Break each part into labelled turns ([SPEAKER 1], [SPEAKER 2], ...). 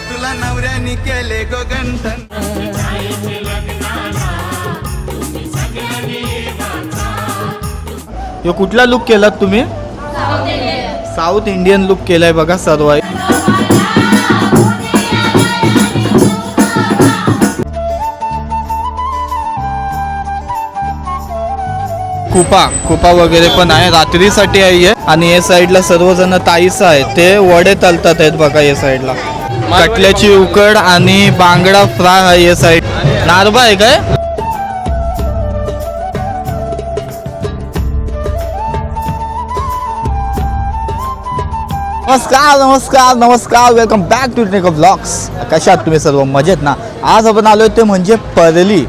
[SPEAKER 1] तुला नवऱ्याने केले गो गंठन. यो कुठला लुक केलात तुम्ही? साऊथ इंडियन लुक केलाय बघा सर्व. कुपा वगैरे पण आहे, रात्रीसाठी आहे. आणि या साईडला सर्वजण ताईस आहेत, ते वडे तलतात आहेत बघा. या साईडला कटल्याची उकड आणि बांगडा फ्राय आहे. या साईड नारबा आहे काय? नमस्कार welcome back to tech vlogs. कशा आहात तुम्ही सर्व? मजेत ना? आज आपण आलोय ते म्हणजे परली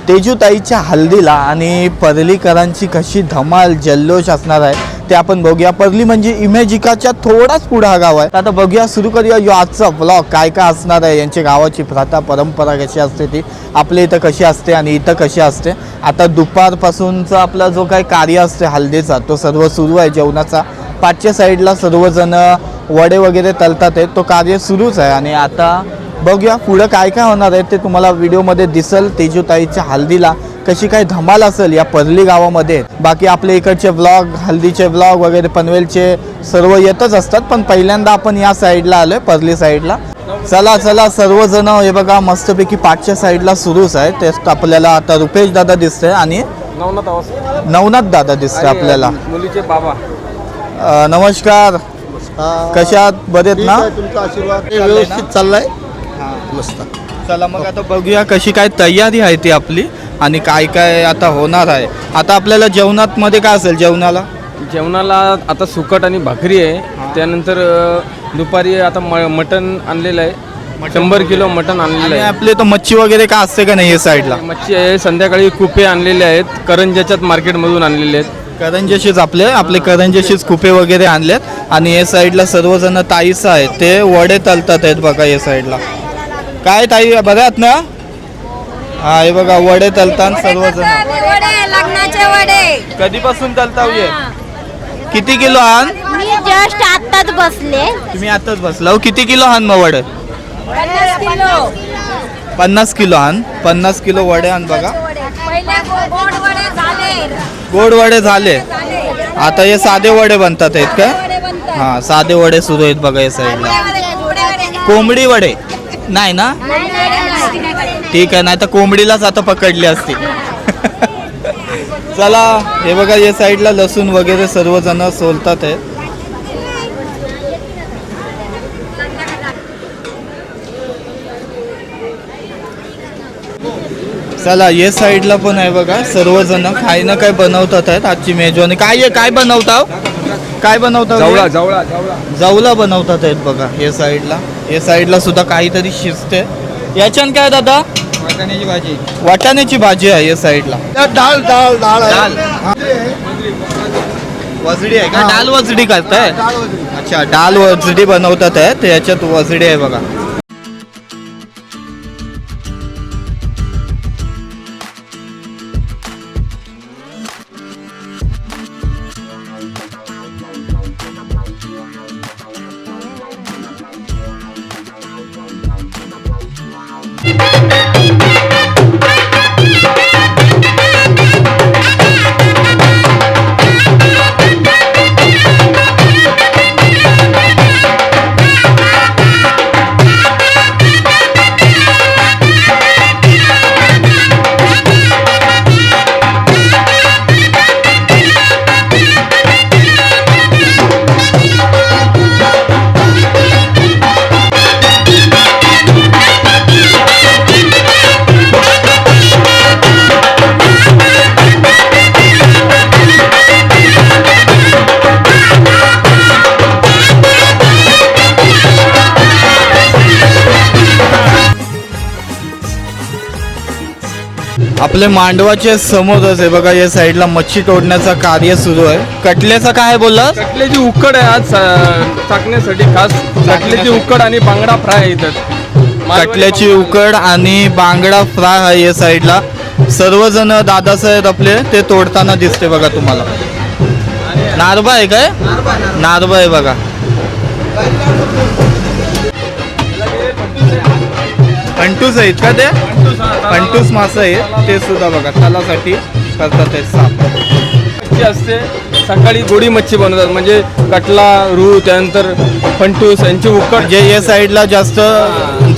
[SPEAKER 1] तेजूताईच्या हल्दीला. आणि परलीकरांची कशी धमाल जल्लोष असणार आहे ते आपण बघूया. परली म्हणजे इमेजिकाच्या थोडाच पुढे हा गाव आहे. आता बघूया, सुरू करूया यो आजचा व्लॉग. काय काय असणार आहे, यांच्या गावाची प्रथा परंपरा कशी असते ती आपल्या इथं कशी असते आणि इथं कशी असते. आता दुपारपासूनचा आपला जो काही कार्य असते हल्दीचा तो सर्व सुरू आहे. जेवणाचा पाठच्या साईडला सर्वजण वडे वगैरे तलतात आहेत, तो कार्य सुरूच आहे. आणि आता बघूया पुढं काय काय होणार आहे ते तुम्हाला व्हिडिओमध्ये दिसेल. तेजूताईच्या हल्दीला कशी काय धमाल असेल या परली गावामध्ये. बाकी आपल्या इकडचे व्लॉग, हल्दीचे व्लॉग वगैरे पनवेलचे सर्व येतच असतात, पण पहिल्यांदा आपण या साईडला आलोय, परली साईडला. चला सर्वजण. हे बघा मस्तपैकी पाठच्या साईडला सुरूच आहे. ते आपल्याला आता रुपेश दादा दिसतंय आणि नवनाथ दादा दिसतंय आपल्याला.
[SPEAKER 2] मुलीचे बाबा.
[SPEAKER 1] नमस्कार, कशात? बरेत ना?
[SPEAKER 3] तुमचा आशीर्वाद व्यवस्थित चाललाय. मस्त.
[SPEAKER 1] चला मग आता बघूया कशी काय तयारी आहे ती आपली आणि काय काय आता होणार आहे. आता आपल्याला जेवणात मध्ये काय असेल? जेवणाला
[SPEAKER 2] आता सुकट आणि भाकरी आहे. त्यानंतर दुपारी आता मटण आणलेलं आहे. 100 किलो मटण आणलेलं आहे.
[SPEAKER 1] आपले तर मच्छी वगैरे काय असते का नाही? या साईडला
[SPEAKER 2] मच्छी आहे. संध्याकाळी कुपे आणलेले आहेत, करंजाच्याच मार्केटमधून आणलेले आहेत.
[SPEAKER 1] करंजेशीच आपले करंजेशीच कुपे वगैरे आणलेत. आणि या साईडला सर्वजण ताईस आहेत, ते वडे तलतात आहेत बघा. या साईडला काय ताई बऱ्या आहात ना? हा, हे बघा वडे तलतात सर्वजण.
[SPEAKER 4] लग्नाचे वडे
[SPEAKER 1] कधीपासून तलता? किती किलो आण?
[SPEAKER 4] मी जस्ट आताच बसले.
[SPEAKER 1] तुम्ही आताच बसला? किती किलो आण मग वडे? 50 किलो आण. 50 किलो वडे आण बघा. गोड वडे झाले. आता हे साधे वडे बनतात आहेत का? हा, साधे वडे सुरू आहेत बघा. या साईडला कोंबडी वडे नाही ना? ठीक आहे, नाही तर कोंबडीलाच आता पकडली असती. चला, हे बघा या साईडला लसूण वगैरे सर्वजण सोलतात आहेत. चला, या साईडला पण आहे बघा. सर्वजण काही ना काय बनवतात आहेत. आजची मेजवानी काय आहे? काय बनवता? जवला बनवतात आहेत बघा. या साईडला सुद्धा काहीतरी शिजते. याच्यान काय दादा? वाटाण्याची भाजी आहे. या साईडला
[SPEAKER 3] डाळ डाळ डाळ
[SPEAKER 1] डाल वजडी आहे का? डाल वजडी करताय? अच्छा, डाल वजडी बनवतात आहेत. याच्यात वजडी आहे बघा. आपले मांडवाचे समोरच आहे बघा. या साईडला मच्छी तोडण्याचा कार्य सुरू आहे. कटल्याचा काय बोलला?
[SPEAKER 2] कटल्याची उकड आहे आज टाकण्यासाठी खास. कटल्याची उकड आणि बांगडा फ्राय आहे इथं.
[SPEAKER 1] कटल्याची उकड आणि बांगडा फ्राय आहे. या साईडला सर्वजण दादासाहेब आपले ते तोडताना दिसते बघा तुम्हाला.
[SPEAKER 2] आणि
[SPEAKER 1] नारबा आहे काय? नारबा आहे बघा. फंटूस आहेत का ते? फंटूस मासे आहेत ते सुद्धा बघा तलासाठी करतात ते साफ.
[SPEAKER 2] मच्छी असते सकाळी गोडी मच्छी बनवतात म्हणजे कटला रू त्यानंतर फंटूस यांची उकड
[SPEAKER 1] जे या साईडला जास्त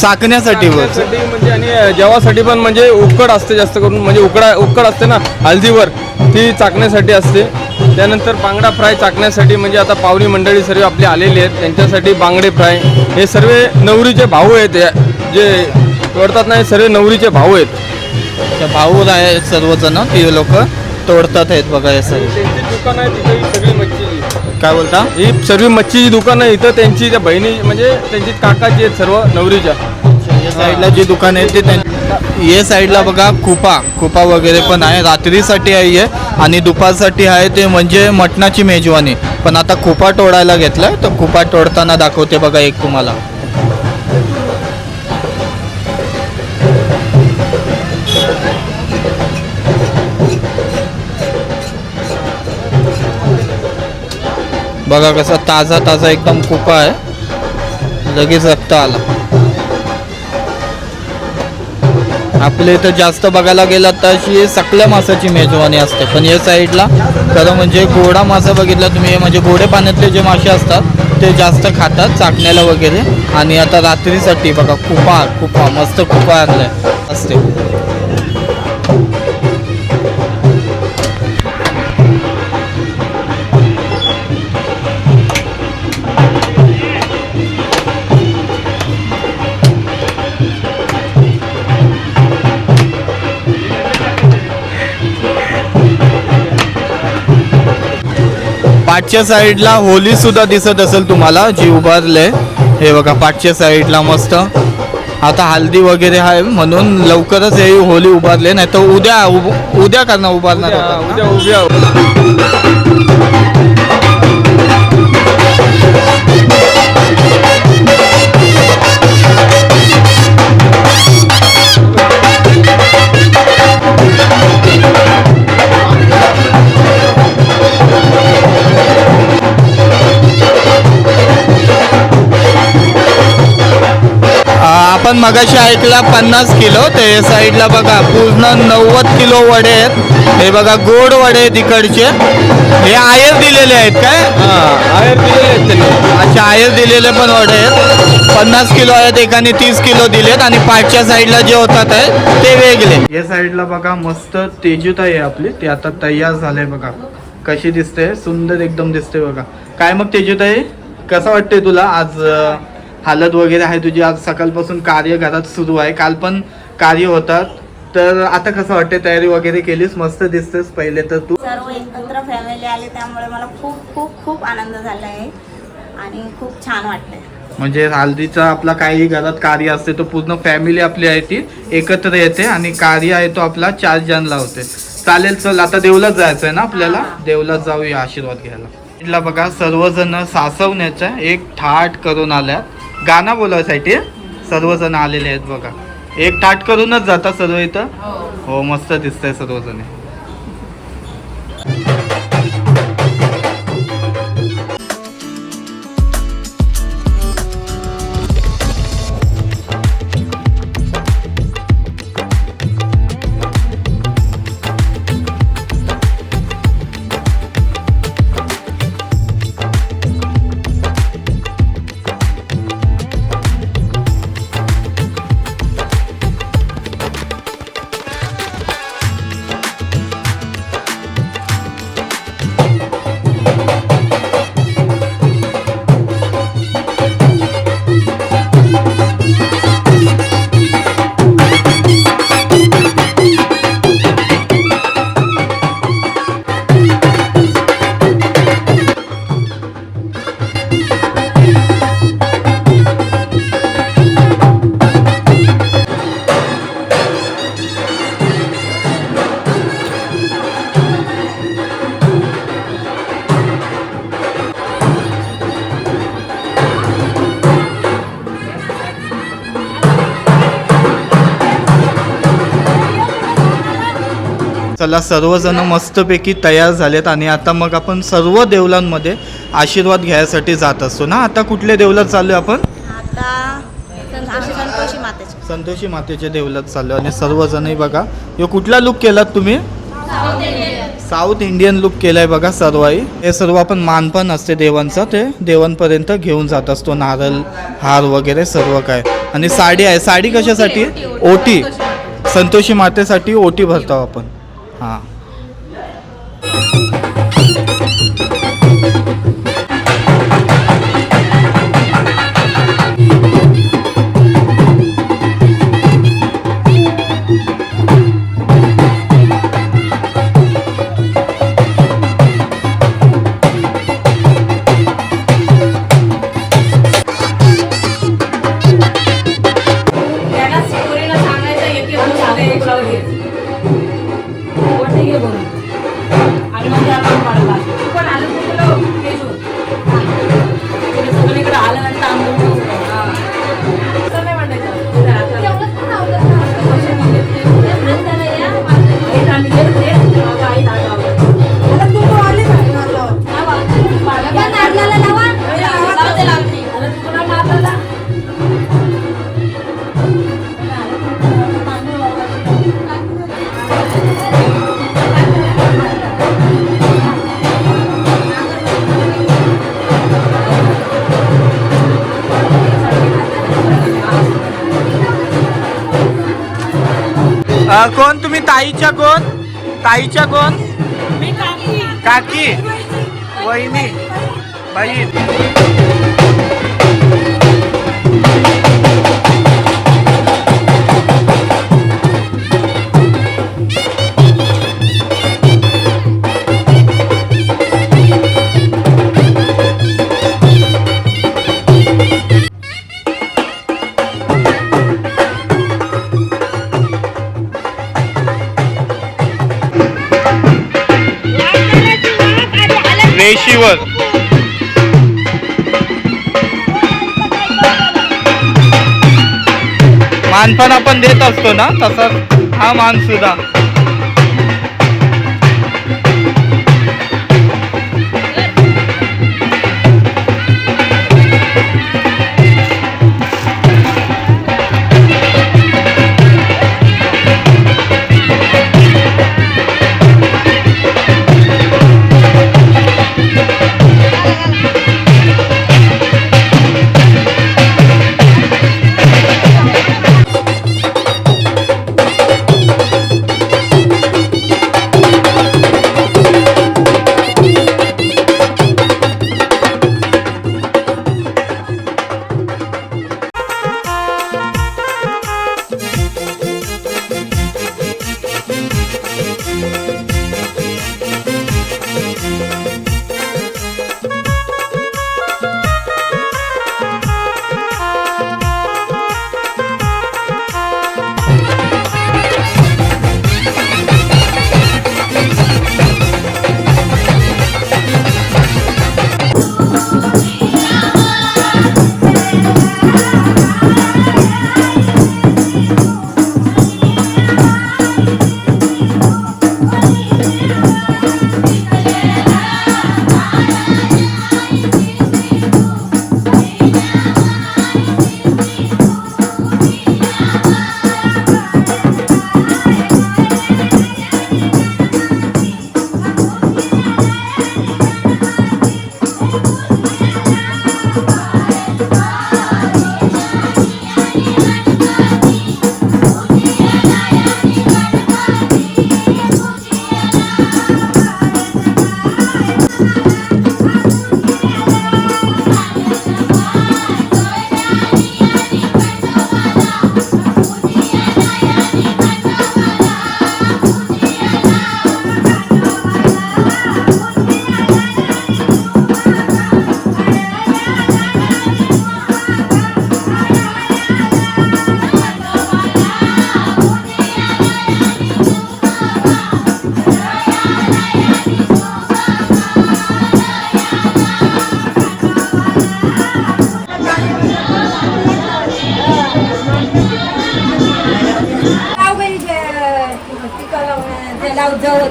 [SPEAKER 1] चाकण्यासाठी
[SPEAKER 2] म्हणजे आणि जेवासाठी पण म्हणजे उकड असते जास्त करून म्हणजे उकड असते ना हळदीवर ती चाकण्यासाठी असते. त्यानंतर बांगडा फ्राय चाकण्यासाठी म्हणजे आता पाहुणी मंडळी सर्व आपले आलेली आहेत त्यांच्यासाठी बांगडे फ्राय हे सर्व नवरीचे भाऊ आहेत जे तोडतात नाही सर्व नवरीचे भाऊ आहेत.
[SPEAKER 1] भाऊ आहेत सर्वजण ते लोक तोडतात आहेत बघा हे सर्व.
[SPEAKER 2] त्यांची दुकान आहे तिथे ही सगळी मच्छी.
[SPEAKER 1] काय बोलता?
[SPEAKER 2] ही सर्व मच्छीची दुकान आहे इथं त्यांची त्या बहिणी म्हणजे त्यांची काकाची आहेत सर्व नवरीच्या.
[SPEAKER 1] या साईडला जी दुकान आहे ते या साईडला बघा कुपा वगैरे पण आहे. रात्रीसाठी आहे आणि दुपारसाठी आहे ते म्हणजे मटणाची मेजवानी. पण आता कुपा तोडायला घेतलाय तर कुपा तोडताना दाखवते बघा एक तुम्हाला. बघा कसा ताजा एकदम कुपा आहे. लगेच रक्त आला. आपल्या इथं जास्त बघायला गेला तर अशी सकल्या मासाची मेजवानी असते. पण या साईडला खरं म्हणजे गोडा मासा बघितला तुम्ही म्हणजे गोडे पाण्यातले जे मासे असतात ते जास्त खातात चाकण्याला वगैरे. आणि आता रात्रीसाठी बघा कुपा मस्त कुपा आणलाय असते. पाठच्या साईडला होली सुद्धा दिसत असेल तुम्हाला जी उभारले. हे बघा पाठच्या साईडला मस्त. आता हल्दी वगैरे आहे म्हणून लवकरच हे होली उभारले नाही तर उद्या करणार उभारणार होता.
[SPEAKER 2] उद्या
[SPEAKER 1] आपण मगाशी ऐकला 50 किलो. ते साईडला बघा पूर्ण 90 किलो वडे आहेत. हे बघा गोड वडे आहेत इकडचे. हे आयर दिलेले आहेत काय?
[SPEAKER 2] आयर दिलेले आहेत त्यांनी.
[SPEAKER 1] अच्छा आयर दिलेले पण वडे आहेत. 50 किलो आहेत. एकाने 30 किलो दिलेत आणि पाठच्या साईडला जे होतात आहे ते वेगळे. या साईडला बघा मस्त तेजूताई आहे आपली. ते आता तयार झाले बघा. कशी दिसते? सुंदर एकदम दिसते बघा. काय मग तेजूताई कसं वाटतंय तुला आज? हालत वगैरे आहे तुझी. आज सकाळपासून कार्य घरात सुरू आहे. काल पण कार्य होतात तर आता कसं वाटतंय? तयारी वगैरे केलीस? मस्त दिसतेस. पहिले तर तू
[SPEAKER 5] सर्व एकत्र फॅमिली आली त्यामुळे मला खूप खूप खूप आनंद झाला आहे आणि खूप छान वाटतंय.
[SPEAKER 1] म्हणजे हल्दीचा आपला काही घरात कार्य असते तो पूर्ण फॅमिली आपली आहे ती एकत्र येते आणि कार्य आहे तो आपला 4 जणला होते. चालेल चल आता देवलाच जायचं आहे ना आपल्याला. देवलाच जाऊया आशीर्वाद घ्यायला. इथला बघा सर्वजण सासवण्याचा एक थाट करून आल्यात. गाणं बोलायसाठी सर्वजण आलेले आहेत बघा. एक थाट करूनच जातात सर्व इथं. हो मस्त दिसतंय सर्वजण. चला सर्वजण मस्तपैकी तयार झालेत आणि आता मग आपण सर्व देवलांमध्ये आशीर्वाद घ्यायसाठी जात असतो ना. आता कुठल्या देवलात चालू आहे आपण?
[SPEAKER 5] आता संतोषी मातेचे.
[SPEAKER 1] संतोषी मातेच्या देवलात चाललो आणि सर्वजणही बघा. ह्यो कुठला लुक केलात तुम्ही? साऊथ इंडियन लुक केलाय बघा सर्वही. हे सर्व आपण मानपान असते देवांचं ते देवांपर्यंत घेऊन जात असतो. नारळ हार वगैरे सर्व काय. आणि साडी आहे. साडी कशासाठी? ओटी. संतोषी मातेसाठी ओटी भरतो आपण. हां कोण तुम्ही? ताईच्या कोण? ताईच्या कोण? काकी, वहिनी, बहीण. रेशीवर मानपान आपण देत असतो ना, तसंच हा मान सुद्धा.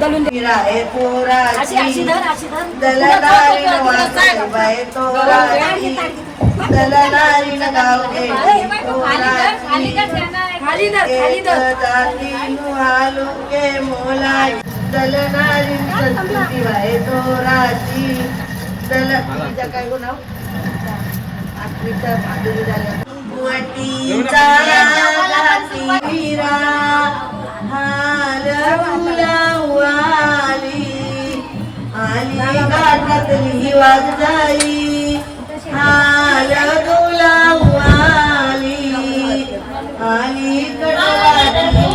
[SPEAKER 5] दलून दे.
[SPEAKER 6] आहे पोराची
[SPEAKER 5] अशी धर, अशी धर.
[SPEAKER 6] दलनारी वासाई बाई तोराची दलनारी गावगे
[SPEAKER 5] खाली धर, खाली धर.
[SPEAKER 6] जातीनु आलुके मोलाई दलनारी संस्कृती बाई तोराची तिच्या काय गुन्हा माधुरी झाल्या वटीचा घाती वीरा हाल फुलावाली आली घाटातली ही वागजाई हाल फुलावाली आली कडवाची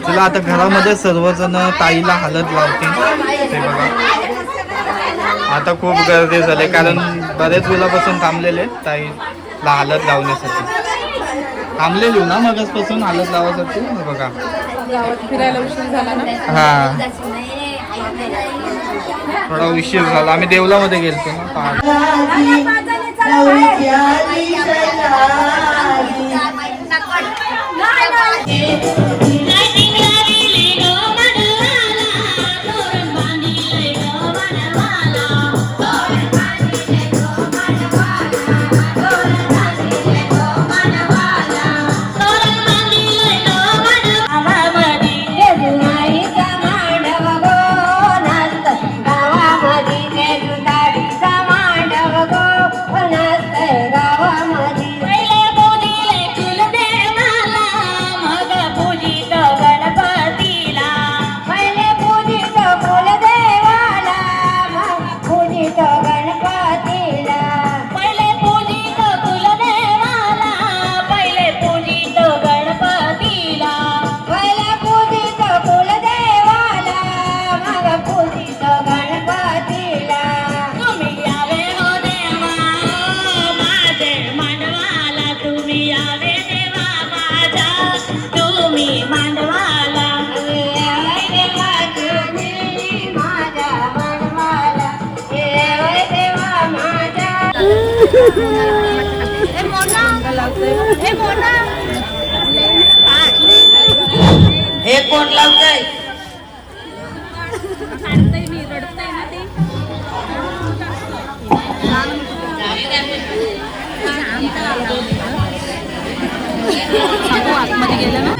[SPEAKER 1] चला आता घरामध्ये सर्वजण ताईला हळद लावते ते बघा. आता खूप गर्दी झाली कारण बरेच वेळापासून थांबलेले ताईला हळद लावण्यासाठी. थांबलेली ना मगचपासून हळद लावायसाठी बघा.
[SPEAKER 7] फिरायला उशीर झाला ना.
[SPEAKER 1] हा थोडा उशीर झाला. आम्ही देवलामध्ये गेलतो ना पहाट.
[SPEAKER 6] हे कोण लावतंय
[SPEAKER 7] आतमध्ये गेलं ना.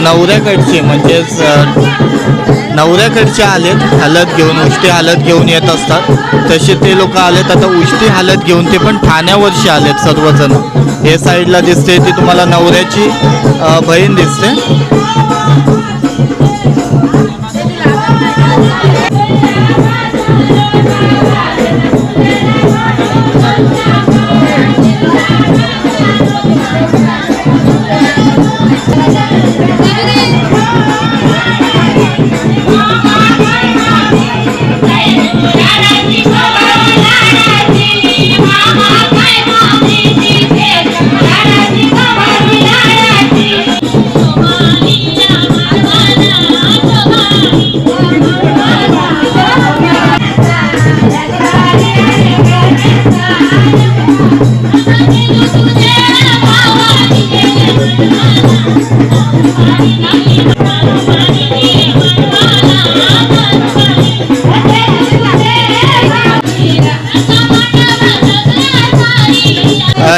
[SPEAKER 1] नवऱ्याकडचे म्हणजेच नवऱ्याकडचे आलेत हळद घेऊन, उष्टी हळद घेऊन येत असतात. तसे ते लोक आलेत आता उष्टी हळद घेऊन. ते पण ठाण्यावरचे आलेत सर्वजण. हे साईडला दिसते ती तुम्हाला नवऱ्याची बहीण दिसते.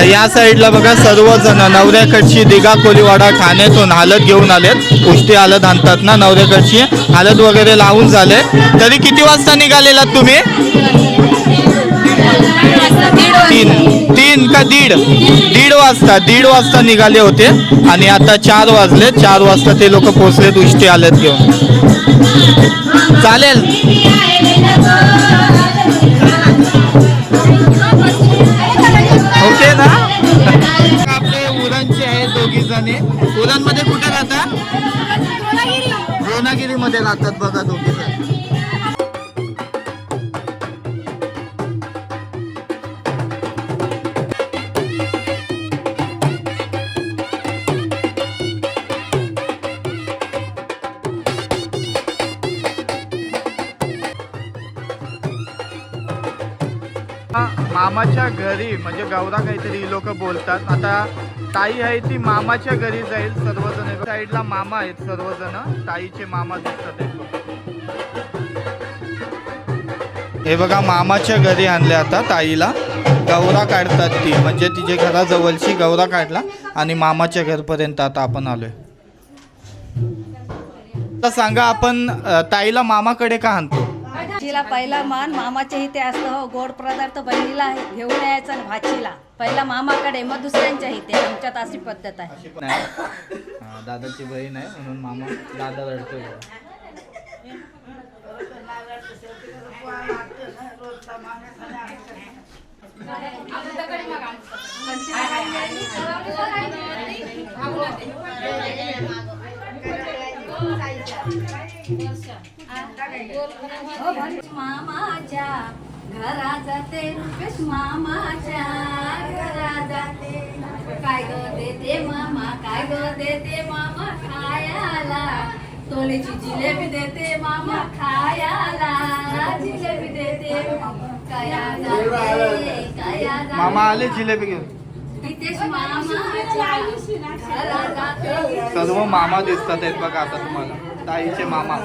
[SPEAKER 1] या साईडला बघा सर्वजण नवऱ्याकडची दिघा कोलीवाडा ठाण्यातून हळद घेऊन आलेत. उष्टी हळद आणतात ना नवऱ्याकडची. हळद वगैरे लावून झाले. तरी किती वाजता निघालेलात तुम्ही? 3 3 का दीड वाजता निघाले होते आणि आता 4 वाजले. 4 वाजता ते लोक पोहोचलेत, उष्टी आलेत घेऊन. चालेल. ओके ना. आपले उरणचे आहेत दोघी जणी. उरणमध्ये कुठे राहतात? रोणागिरी मध्ये राहतात बघा दोघी जण. मामाच्या घरी म्हणजे गौरा काहीतरी लोक बोलतात. आता ताई आहे ती मामाच्या घरी जाईल सर्वजण. साईडला मामा आहेत सर्वजण, ताईचे मामा दिसतात. हे बघा मामाच्या घरी आणले आता ताईला. गौरा काढतात ती, म्हणजे तिच्या घराजवळची गौरा काढला आणि मामाच्या घरपर्यंत आता आपण आलोय. आता सांगा आपण ताईला मामाकडे का आणतो?
[SPEAKER 8] भाचीला पहिला मान मामाच्या इथे असतं. हो, गोड पदार्थ बहिणीला घेऊन यायचा आणि भाचीला पहिला मामाकडे, मग दुसऱ्यांच्या इथे. आमच्यात अशी पद्धत आहे.
[SPEAKER 1] दादाची बहीण आहे म्हणून मामा दादा रडतोय.
[SPEAKER 8] मामाच्या घरा जाते रुपेश, मामाच्या घरा जाते. काय ग देते मामा, काय ग देते मामा खायला. तोलेची जिलेबी देते मामा खायला. जिलेबी देते कया जाते, कया जाते.
[SPEAKER 1] मामा आले जिलेबी घेऊन.
[SPEAKER 8] रितेश मामाच्या घरा जाते.
[SPEAKER 1] सर्व मामा दिसतात आहेत बघा आता तुम्हाला, ताईचे मामा.